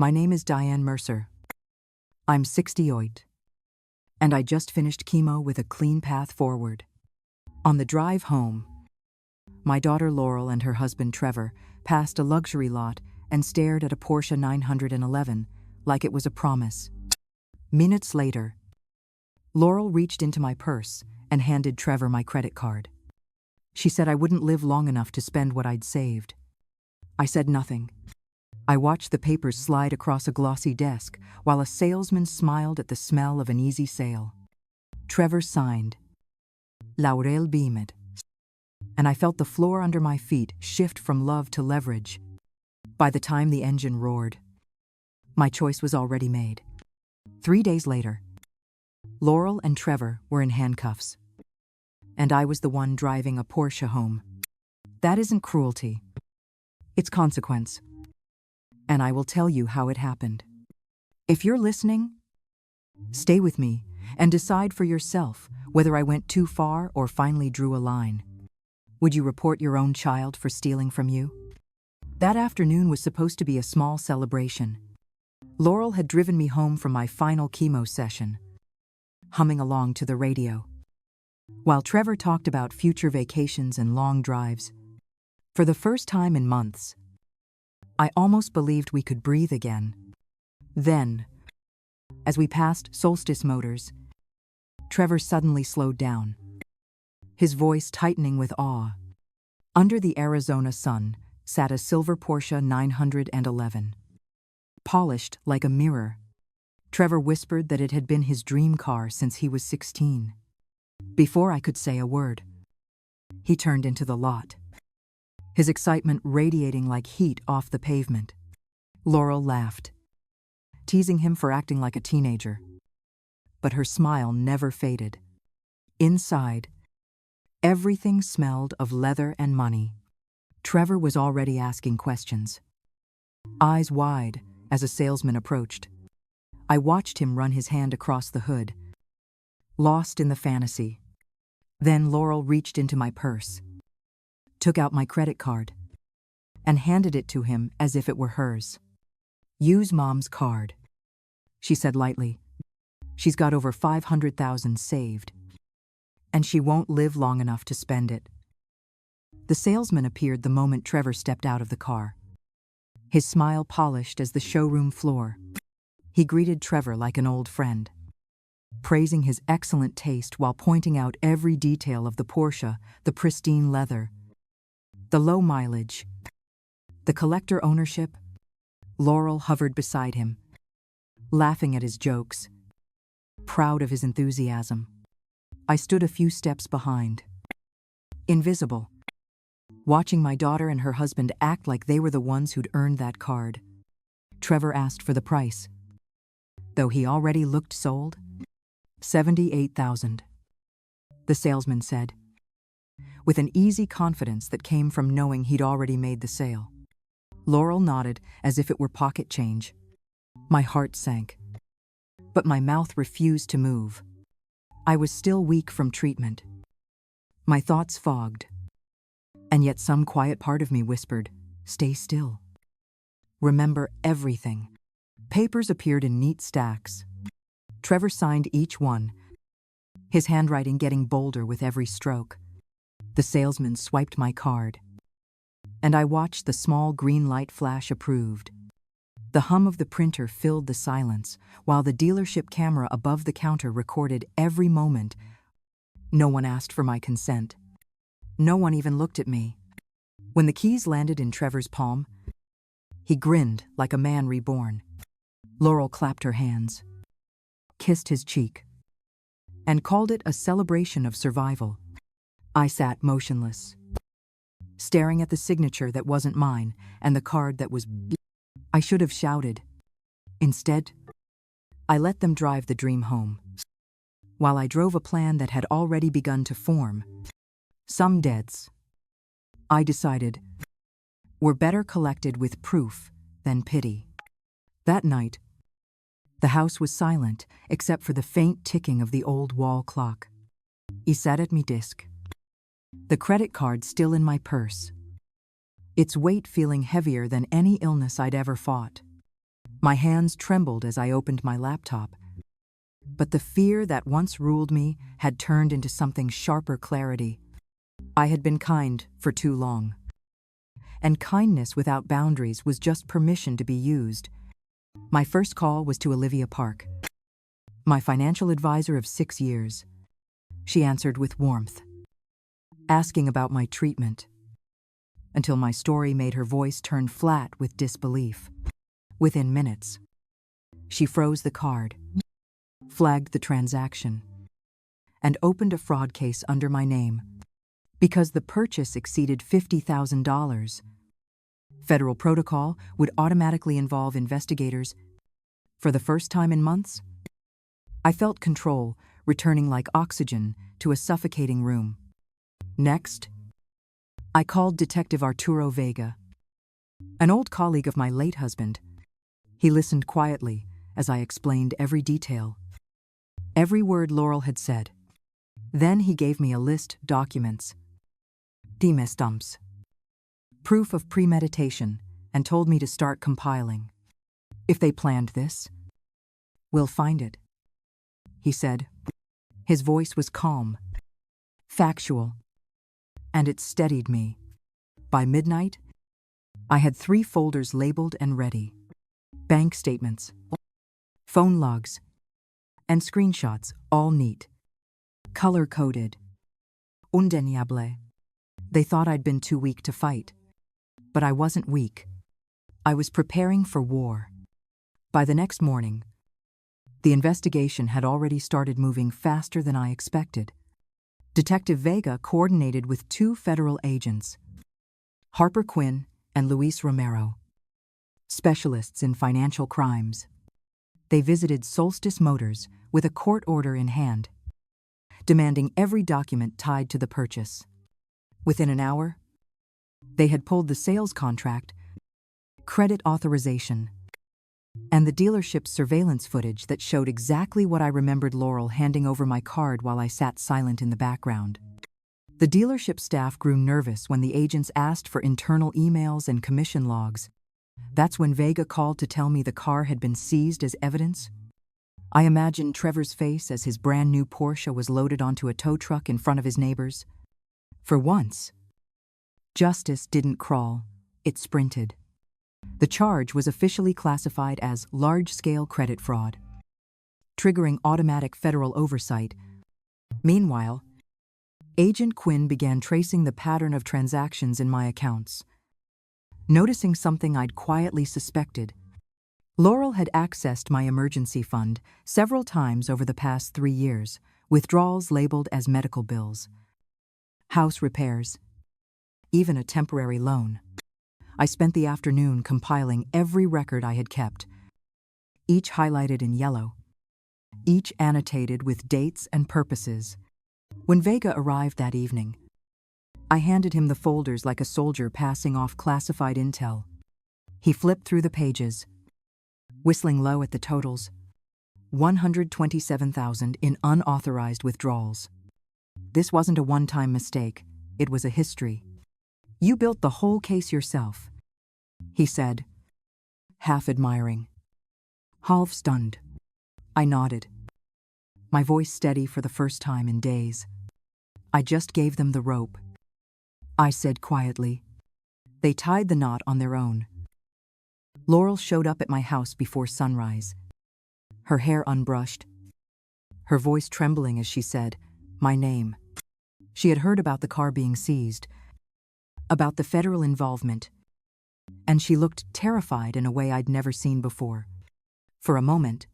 My name is Diane Mercer. I'm 68, and I just finished chemo with a clean path forward. On the drive home, my daughter Laurel and her husband Trevor passed a luxury lot and stared at a Porsche 911 like it was a promise. Minutes later, Laurel reached into my purse and handed Trevor my credit card. She said I wouldn't live long enough to spend what I'd saved. I said nothing. I watched the papers slide across a glossy desk while a salesman smiled at the smell of an easy sale. Trevor signed. Laurel beamed. And I felt the floor under my feet shift from love to leverage. By the time the engine roared, my choice was already made. 3 days later, Laurel and Trevor were in handcuffs, and I was the one driving a Porsche home. That isn't cruelty. It's consequence. And I will tell you how it happened. If you're listening, stay with me and decide for yourself whether I went too far or finally drew a line. Would you report your own child for stealing from you? That afternoon was supposed to be a small celebration. Laurel had driven me home from my final chemo session, humming along to the radio, while Trevor talked about future vacations and long drives. For the first time in months, I almost believed we could breathe again. Then, as we passed Solstice Motors, Trevor suddenly slowed down, his voice tightening with awe. Under the Arizona sun sat a silver Porsche 911, polished like a mirror. Trevor whispered that it had been his dream car since he was 16. Before I could say a word, he turned into the lot, his excitement radiating like heat off the pavement. Laurel laughed, teasing him for acting like a teenager. But her smile never faded. Inside, everything smelled of leather and money. Trevor was already asking questions, eyes wide as a salesman approached. I watched him run his hand across the hood, lost in the fantasy. Then Laurel reached into my purse, took out my credit card, and handed it to him as if it were hers. "Use Mom's card," she said lightly. "She's got over 500,000 saved, and she won't live long enough to spend it." The salesman appeared the moment Trevor stepped out of the car, his smile polished as the showroom floor. He greeted Trevor like an old friend, praising his excellent taste while pointing out every detail of the Porsche, the pristine leather, the low mileage, the collector ownership. Laurel hovered beside him, laughing at his jokes, proud of his enthusiasm. I stood a few steps behind, invisible, watching my daughter and her husband act like they were the ones who'd earned that card. Trevor asked for the price, though he already looked sold. $78,000, the salesman said, with an easy confidence that came from knowing he'd already made the sale. Laurel nodded as if it were pocket change. My heart sank, but my mouth refused to move. I was still weak from treatment. My thoughts fogged, and yet some quiet part of me whispered, "Stay still. Remember everything." Papers appeared in neat stacks. Trevor signed each one, his handwriting getting bolder with every stroke. The salesman swiped my card, and I watched the small green light flash approved. The hum of the printer filled the silence, while the dealership camera above the counter recorded every moment. No one asked for my consent. No one even looked at me. When the keys landed in Trevor's palm, he grinned like a man reborn. Laurel clapped her hands, kissed his cheek, and called it a celebration of survival. I sat motionless, staring at the signature that wasn't mine and the card that was. I should have shouted. Instead, I let them drive the dream home, while I drove a plan that had already begun to form. Some debts, I decided, were better collected with proof than pity. That night, the house was silent except for the faint ticking of the old wall clock. I sat at me desk, the credit card still in my purse, its weight feeling heavier than any illness I'd ever fought. My hands trembled as I opened my laptop, but the fear that once ruled me had turned into something sharper clarity. I had been kind for too long. And kindness without boundaries was just permission to be used. My first call was to Olivia Park, my financial advisor of 6 years. She answered with warmth, asking about my treatment, until my story made her voice turn flat with disbelief. Within minutes, she froze the card, flagged the transaction, and opened a fraud case under my name because the purchase exceeded $50,000. Federal protocol would automatically involve investigators. For the first time in months, I felt control returning like oxygen to a suffocating room. Next, I called Detective Arturo Vega, an old colleague of my late husband. He listened quietly as I explained every detail, every word Laurel had said. Then he gave me a list of documents, time stamps, proof of premeditation, and told me to start compiling. If they planned this, we'll find it, he said. His voice was calm, factual, and it steadied me. By midnight, I had 3 folders labeled and ready. Bank statements, phone logs, and screenshots, all neat, color-coded. Undeniable. They thought I'd been too weak to fight. But I wasn't weak. I was preparing for war. By the next morning, the investigation had already started moving faster than I expected. Detective Vega coordinated with 2 federal agents, Harper Quinn and Luis Romero, specialists in financial crimes. They visited Solstice Motors with a court order in hand, demanding every document tied to the purchase. Within an hour, they had pulled the sales contract, credit authorization, and the dealership's surveillance footage that showed exactly what I remembered Laurel handing over my card while I sat silent in the background. The dealership staff grew nervous when the agents asked for internal emails and commission logs. That's when Vega called to tell me the car had been seized as evidence. I imagined Trevor's face as his brand new Porsche was loaded onto a tow truck in front of his neighbors. For once, justice didn't crawl, it sprinted. The charge was officially classified as large-scale credit fraud, triggering automatic federal oversight. Meanwhile, Agent Quinn began tracing the pattern of transactions in my accounts. Noticing something I'd quietly suspected, Laurel had accessed my emergency fund several times over the past 3 years, withdrawals labeled as medical bills, house repairs, even a temporary loan. I spent the afternoon compiling every record I had kept, each highlighted in yellow, each annotated with dates and purposes. When Vega arrived that evening, I handed him the folders like a soldier passing off classified intel. He flipped through the pages, whistling low at the totals: 127,000 in unauthorized withdrawals. This wasn't a one-time mistake, it was a history. You built the whole case yourself, he said, half admiring, half stunned. I nodded, my voice steady for the first time in days. I just gave them the rope, I said quietly. They tied the knot on their own. Laurel showed up at my house before sunrise, her hair unbrushed, her voice trembling as she said, my name. She had heard about the car being seized, about the federal involvement, and she looked terrified in a way I'd never seen before. For a moment,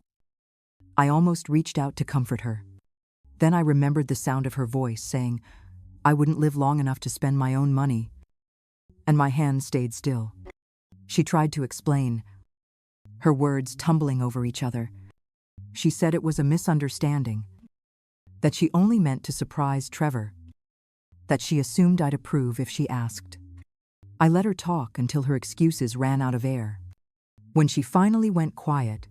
I almost reached out to comfort her. Then I remembered the sound of her voice saying I wouldn't live long enough to spend my own money, and my hand stayed still. She tried to explain, her words tumbling over each other. She said it was a misunderstanding, that she only meant to surprise Trevor, that she assumed I'd approve if she asked. I let her talk until her excuses ran out of air. When she finally went quiet,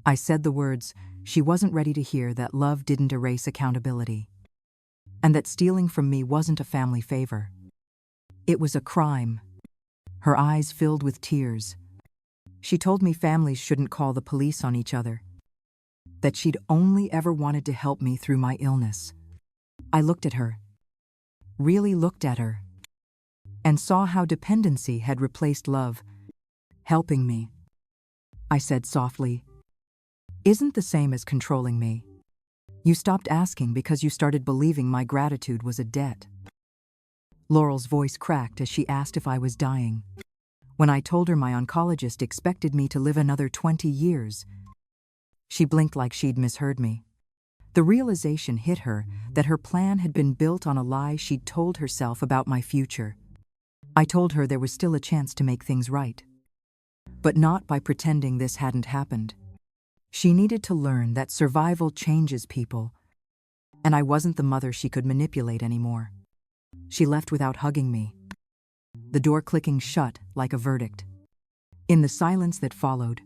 I said the words she wasn't ready to hear: that love didn't erase accountability, and that stealing from me wasn't a family favor. It was a crime. Her eyes filled with tears. She told me families shouldn't call the police on each other, that she'd only ever wanted to help me through my illness. I looked at her, really looked at her, and saw how dependency had replaced love, helping me. I said softly, "Isn't the same as controlling me. You stopped asking because you started believing my gratitude was a debt." Laurel's voice cracked as she asked if I was dying. When I told her my oncologist expected me to live another 20 years, she blinked like she'd misheard me. The realization hit her that her plan had been built on a lie she'd told herself about my future. I told her there was still a chance to make things right, but not by pretending this hadn't happened. She needed to learn that survival changes people, and I wasn't the mother she could manipulate anymore. She left without hugging me, the door clicking shut like a verdict. In the silence that followed,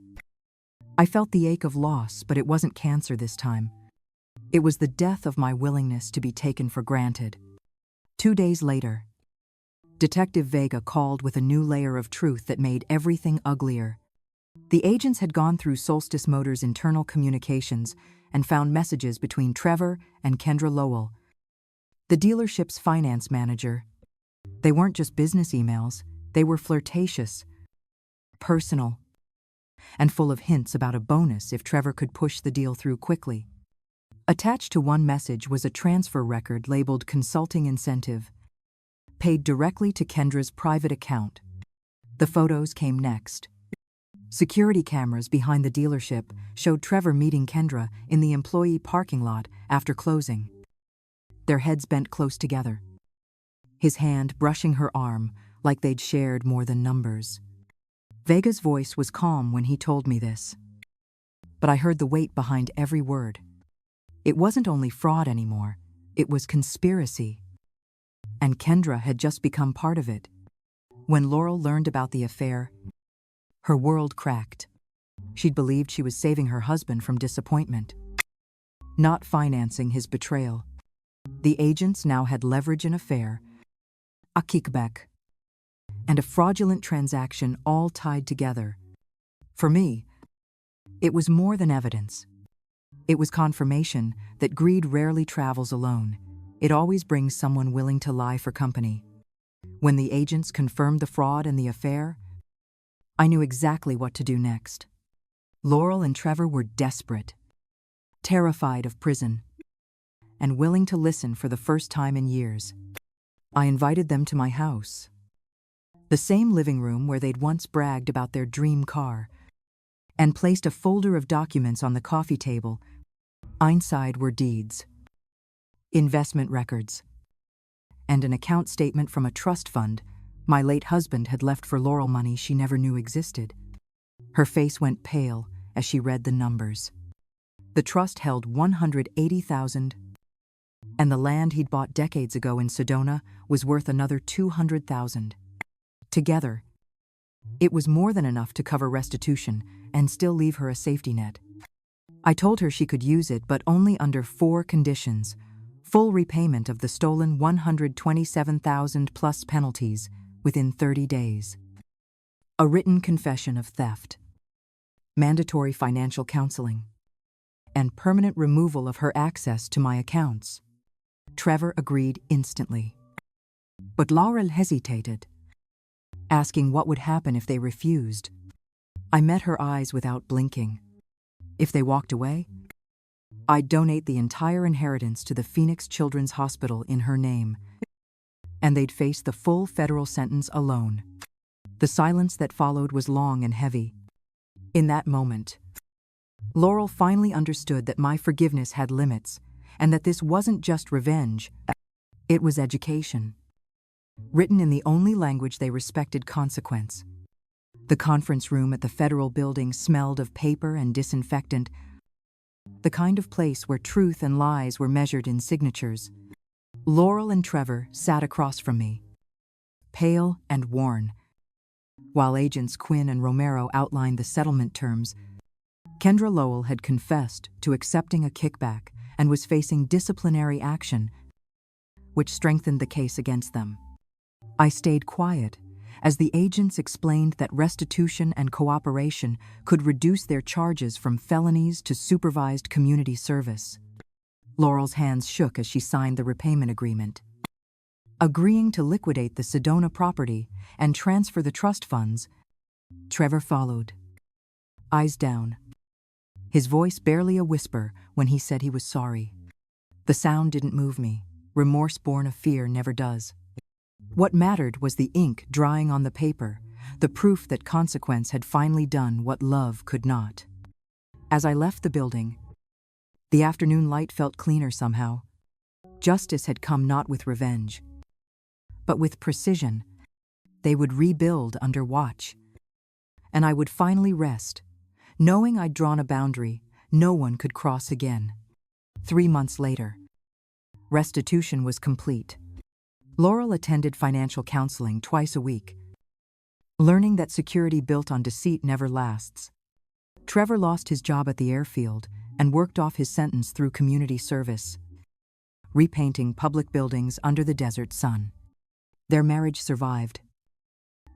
I felt the ache of loss, but it wasn't cancer this time. It was the death of my willingness to be taken for granted. 2 days later, Detective Vega called with a new layer of truth that made everything uglier. The agents had gone through Solstice Motors' internal communications and found messages between Trevor and Kendra Lowell, the dealership's finance manager. They weren't just business emails, they were flirtatious, personal, and full of hints about a bonus if Trevor could push the deal through quickly. Attached to one message was a transfer record labeled Consulting Incentive, paid directly to Kendra's private account. The photos came next. Security cameras behind the dealership showed Trevor meeting Kendra in the employee parking lot after closing, their heads bent close together, his hand brushing her arm like they'd shared more than numbers. Vega's voice was calm when he told me this, but I heard the weight behind every word. It wasn't only fraud anymore, it was conspiracy. And Kendra had just become part of it. When Laurel learned about the affair, her world cracked. She'd believed she was saving her husband from disappointment, not financing his betrayal. The agents now had leverage an affair, a kickback, and a fraudulent transaction all tied together. For me, it was more than evidence. It was confirmation that greed rarely travels alone. It always brings someone willing to lie for company. When the agents confirmed the fraud and the affair, I knew exactly what to do next. Laurel and Trevor were desperate, terrified of prison, and willing to listen for the first time in years. I invited them to my house, the same living room where they'd once bragged about their dream car, and placed a folder of documents on the coffee table. Inside were deeds, investment records, and an account statement from a trust fund my late husband had left for Laurel money she never knew existed. Her face went pale as she read the numbers. The trust held $180,000, and the land he'd bought decades ago in Sedona was worth another $200,000. Together, it was more than enough to cover restitution and still leave her a safety net. I told her she could use it, but only under 4 conditions: full repayment of the stolen $127,000 plus penalties within 30 days, a written confession of theft, mandatory financial counseling, and permanent removal of her access to my accounts. Trevor agreed instantly. But Laurel hesitated, asking what would happen if they refused. I met her eyes without blinking. If they walked away, I'd donate the entire inheritance to the Phoenix Children's Hospital in her name, and they'd face the full federal sentence alone. The silence that followed was long and heavy. In that moment, Laurel finally understood that my forgiveness had limits, and that this wasn't just revenge, it was education. Written in the only language they respected: consequence. The conference room at the federal building smelled of paper and disinfectant, the kind of place where truth and lies were measured in signatures. Laurel and Trevor sat across from me, pale and worn, while Agents Quinn and Romero outlined the settlement terms. Kendra Lowell had confessed to accepting a kickback and was facing disciplinary action, which strengthened the case against them. I stayed quiet, as the agents explained that restitution and cooperation could reduce their charges from felonies to supervised community service. Laurel's hands shook as she signed the repayment agreement. Agreeing to liquidate the Sedona property and transfer the trust funds, Trevor followed, eyes down, his voice barely a whisper when he said he was sorry. The sound didn't move me. Remorse born of fear never does. What mattered was the ink drying on the paper, the proof that consequence had finally done what love could not. As I left the building, the afternoon light felt cleaner somehow. Justice had come not with revenge, but with precision. They would rebuild under watch. And I would finally rest, knowing I'd drawn a boundary no one could cross again. 3 months later, restitution was complete. Laurel attended financial counseling twice a week, learning that security built on deceit never lasts. Trevor lost his job at the airfield and worked off his sentence through community service, repainting public buildings under the desert sun. Their marriage survived,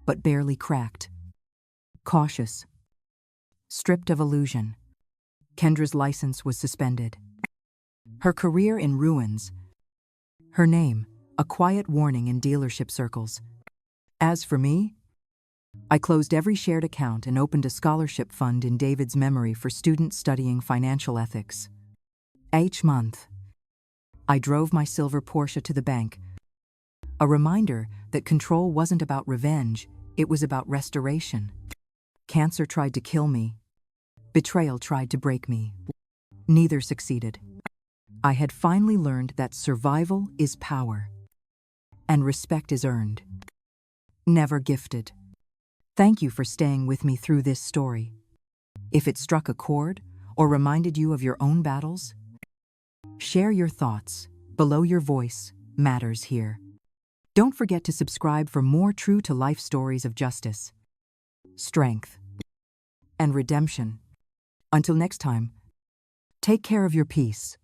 but barely cracked. Cautious, stripped of illusion, Kendra's license was suspended. Her career in ruins, her name a quiet warning in dealership circles. As for me, I closed every shared account and opened a scholarship fund in David's memory for students studying financial ethics. Each month, I drove my silver Porsche to the bank, a reminder that control wasn't about revenge, it was about restoration. Cancer tried to kill me. Betrayal tried to break me. Neither succeeded. I had finally learned that survival is power, and respect is earned, never gifted. Thank you for staying with me through this story. If it struck a chord or reminded you of your own battles, share your thoughts. Below your voice matters here. Don't forget to subscribe for more true-to-life stories of justice, strength, and redemption. Until next time, take care of your peace.